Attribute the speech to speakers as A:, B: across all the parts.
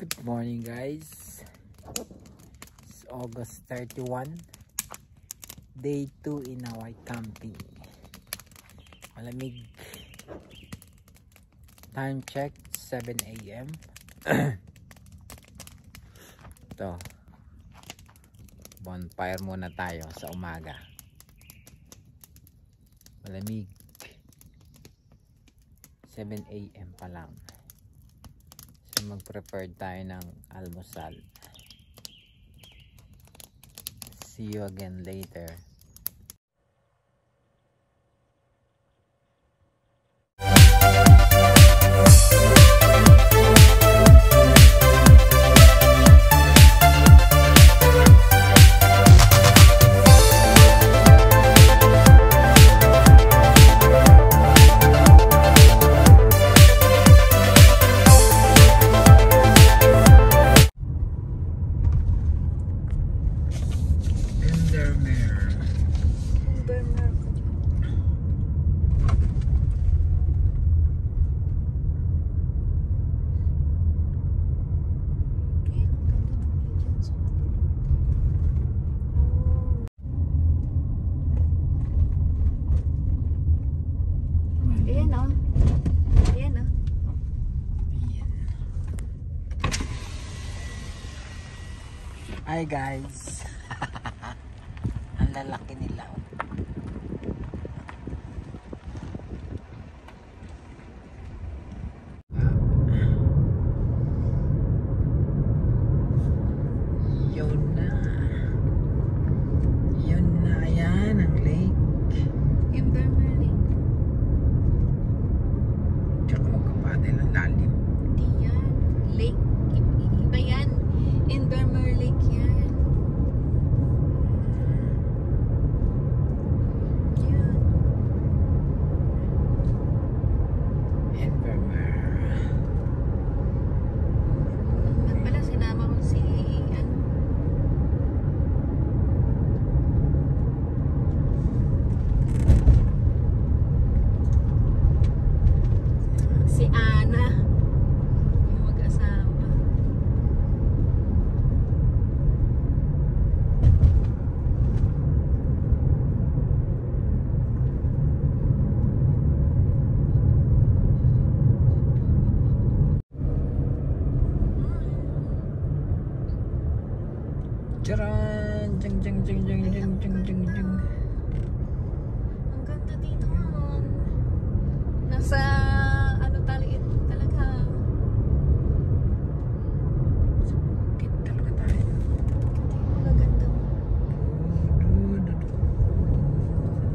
A: Good morning guys. It's August 31, day 2 in Hawaii camping. Malamig. Time check 7 AM. Ito, bonfire muna tayo sa umaga. Malamig. 7 AM pa lang. So mag-prepare tayo ng almusal. See you again later. Hi guys. Ang lalaki nila. Yun na. Yun na. Ayan ang lake.
B: Invermer Lake.
A: Tsaka magkapadel ang lalim.
B: Hindi yan. Lake. Iba yan. Invermer Lake yan.
A: Charan! Jeng jeng jeng jeng jeng jeng jeng jeng.
B: Ang ganda dito. Nasa ano talaga.
A: Sakit talaga tayo.
B: Maganda.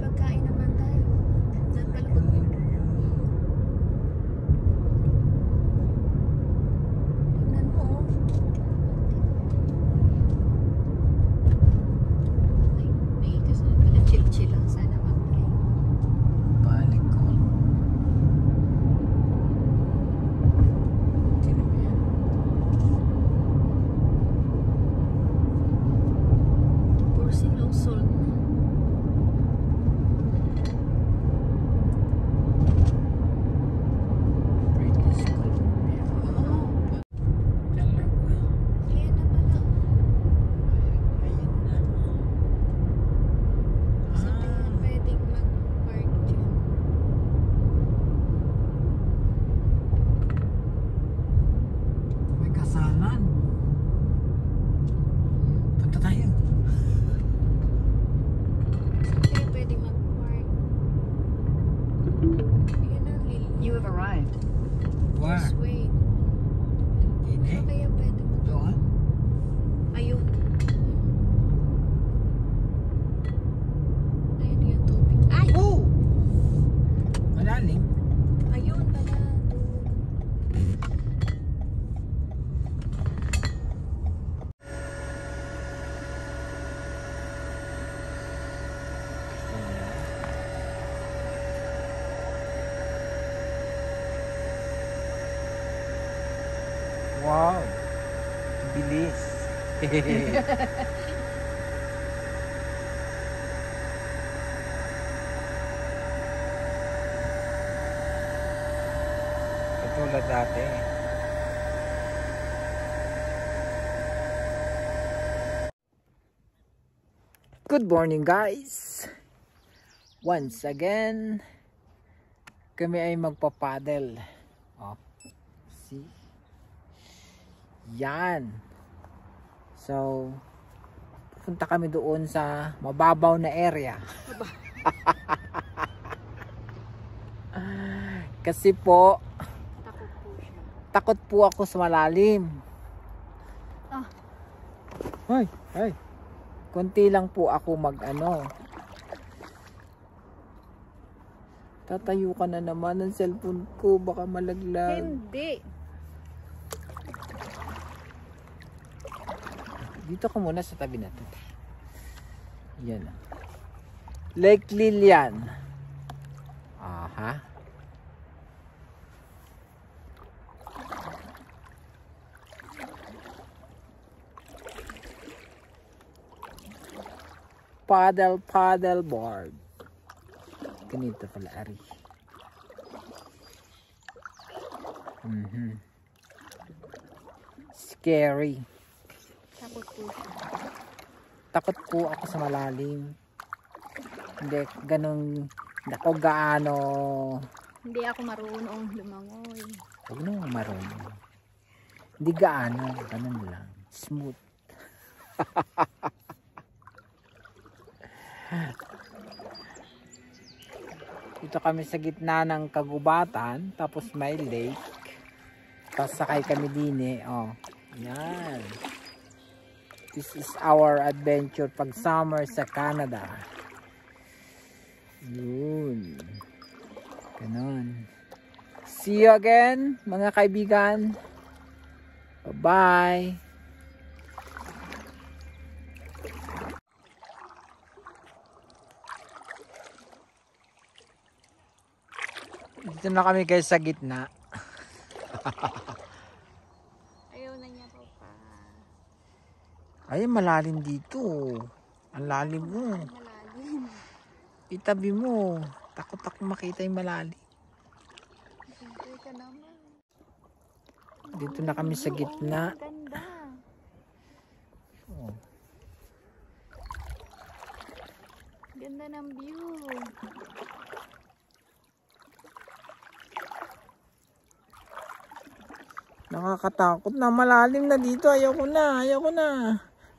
B: Pagkain naman tayo. Diyan pala pag tingnan mo. Chill lang sana mag-play.
A: Balik ko. Sino ba yan?
B: Puro silaw salt na.
A: British Columbia.
B: Oo.
A: Diyan lang.
B: Ayan na pala.
A: Ayan na.
B: So, ayan, pwedeng mag-park dyan.
A: May kasalan. Punta tayo.
B: Kaya pwedeng mag-park. Ayan na,
C: You have arrived.
A: Where?
B: Just wait.
A: Hindi.
B: So, kaya pwedeng mag-
A: Doon?
B: Ayun. Ayun yung tubig. Ay!
A: Oh! Malalim.
B: Ayun pala.
A: Wow! Bilis. Katulad dati. Good morning guys. Once again, kami ay magpapadel. Oh, see? Yan. So, punta kami doon sa mababaw na area. Kasi po, takot po ako sa malalim.
B: Ah.
A: Ay. Konti lang po ako Tatayo ka na naman ng cellphone ko, baka malaglag.
B: Hindi.
A: Dito ka muna sa tabi na to. Yan. Lake Lilian. Aha. Paddle board. Ganito pala ari. Scary.
B: Takot po siya.
A: Takot po ako sa malalim. Hindi ako gaano.
B: Hindi ako marunong lumangoy.
A: Huwag nang marunong. Hindi gaano. Ganun lang. Smooth. Dito kami sa gitna ng kagubatan, tapos may lake. Tapos sakay kami din oh. Yan. This is our adventure pag summer sa Canada. Yun. Ganon. See you again, mga kaibigan. Bye-bye. Dito na kami guys sa gitna.
B: Ayaw na niya po pa.
A: Ay, malalim dito. Ang lalim mo.
B: Malalim.
A: Itabi mo. Takot ako makita yung malalim.
B: Siyempre ka naman.
A: Dito na kami sa gitna.
B: Ganda.
A: Oh.
B: Ganda ng view.
A: Nakakatakot na. Malalim na dito. Ayoko na.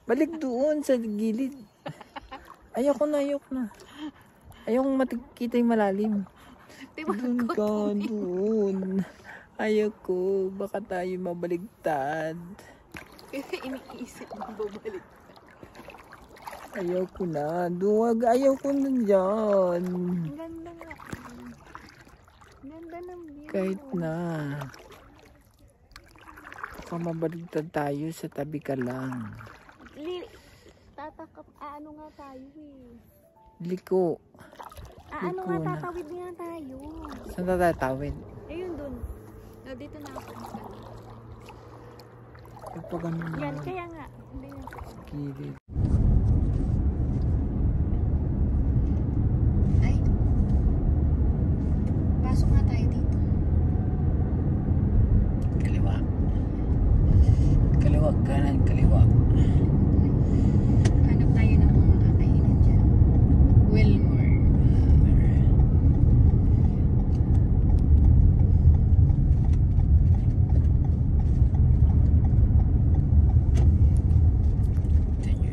A: Balik doon sa gilid. Ayoko na. Ayoko makita yung malalim. Doon ka. Doon. Ayoko. Baka tayo mabaligtad.
B: Iniisip mo babalik.
A: Ayoko na. Duwag. Ayoko na dyan.
B: Ang ganda nga. Ang ganda ng view.
A: Kahit na. Baka mabaligtad tayo sa tabi ka lang.
B: Tatakap. Ano nga tayo
A: Liko.
B: Ano
A: Liko
B: nga
A: na.
B: tatawid nga tayo.
A: Saan na tatawid?
B: Ayun dun. Dito na ako.
A: Kapag ano na.
B: Yan, kaya nga. Hindi na ako.
A: Gilid.
B: Ay. Pasok nga tayo dito.
A: Kaliwa. Kaliwa, kanan, kaliwa.
B: Hanap tayo ng mga kakainan dyan. Wilmore.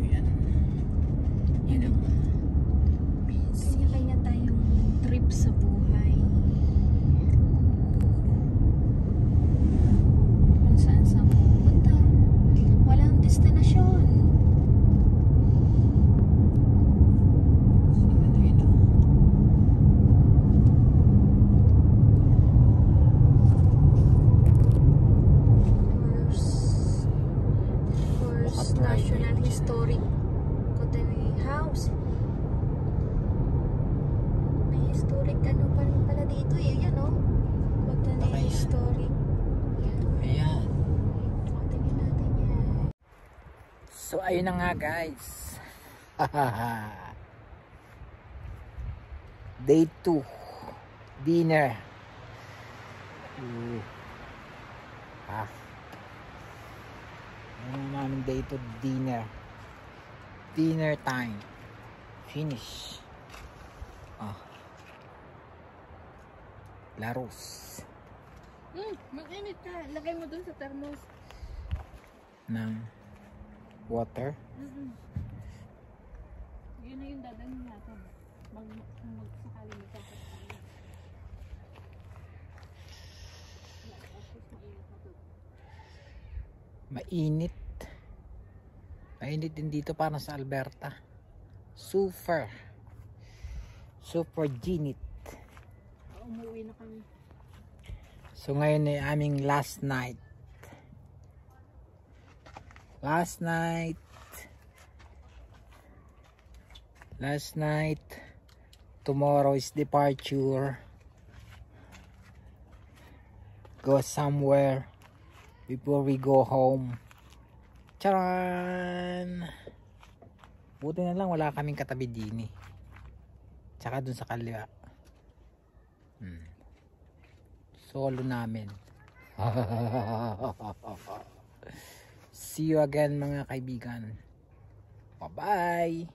A: Yan. Yan ang
B: Kanya-kanya tayong trip sa buhay. Kung saan sa pupunta. Walang destinasyon. First National Historic Cottony House. May historic ano pa rin pala dito yan Cottony
A: Okay.
B: Historic.
A: Ayan.
B: Tingnan natin yan.
A: So, ayun na nga guys. Day 2. Dinner. Ayun na namin day 2 dinner. Dinner time. Finish. Laros.
B: Mag-init ka. Lagay mo dun sa thermos.
A: Ng water.
B: Yun na yung dadalhin natin. Magsakali mo sa
A: Mainit. Mainit din dito para sa Alberta. Super ginit.
B: Umuwi na kami.
A: So ngayon ay aming last night. Tomorrow is departure. Go somewhere before we go home. Charan! Buti na lang wala kaming katabi dini. Tsaka dun sa kaliwa. Solo namin. See you again mga kaibigan. Bye-bye!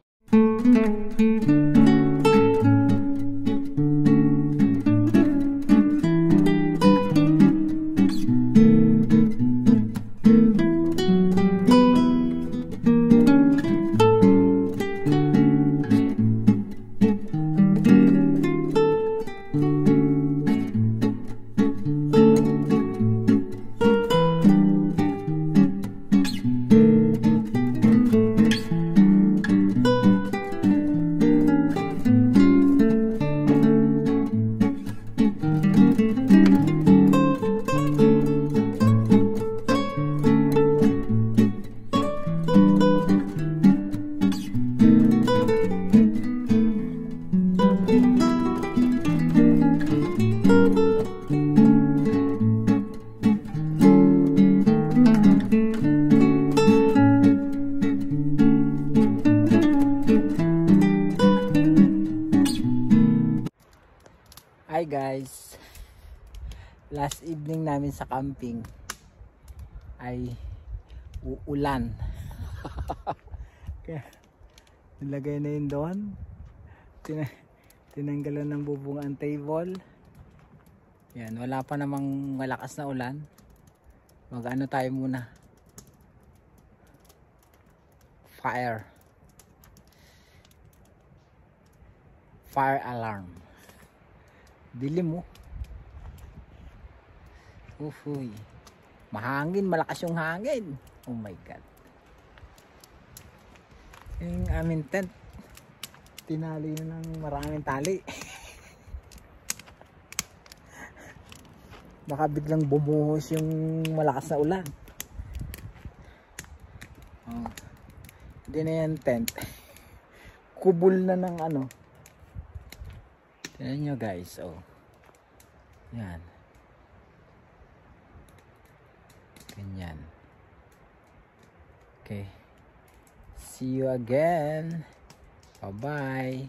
A: Hi guys, last evening namin sa camping ay uulan. Kaya nilagay na yun doon, tinanggalan ng bubong ang table. Yan, wala pa namang malakas na ulan. Mag-ano tayo muna, fire alarm. Dilim mo. Uy. Mahangin, malakas yung hangin. Oh my god. Yung aming tent, tinali yun ng maraming tali. Baka biglang bumuhos yung malakas na ulan. Hindi na yan tent. Kubol na ng ano. Tignan nyo guys, yan. Ganyan. Okay. See you again. Bye-bye.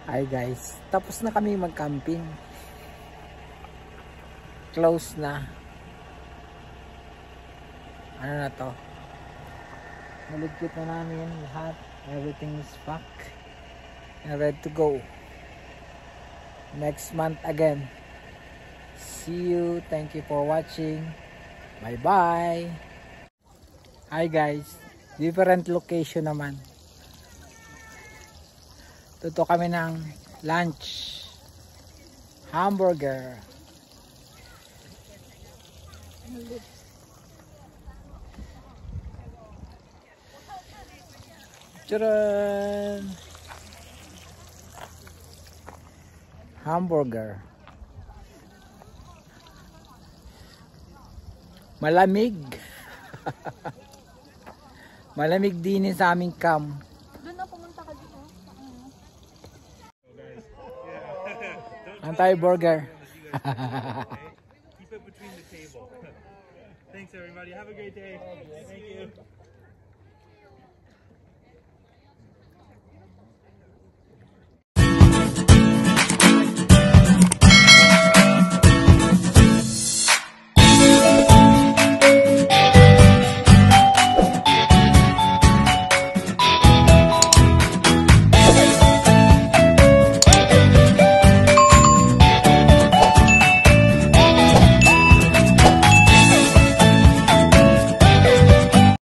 A: Hi guys. Tapos na kami mag-camping. Close na. Ano na to? Naligpit na namin lahat. Everything is packed and ready to go. Next month again. See you. Thank you for watching. Bye bye. Hi guys. Different location naman. Tuto kami ng lunch. Hamburger. Tcharan! Hamburger. Malamig. Malamig din sa aming camp.
B: Doon na pumunta ka dito.
A: Anti-burger.
C: Keep it between the table. Thanks everybody. Have a great day. Thank you.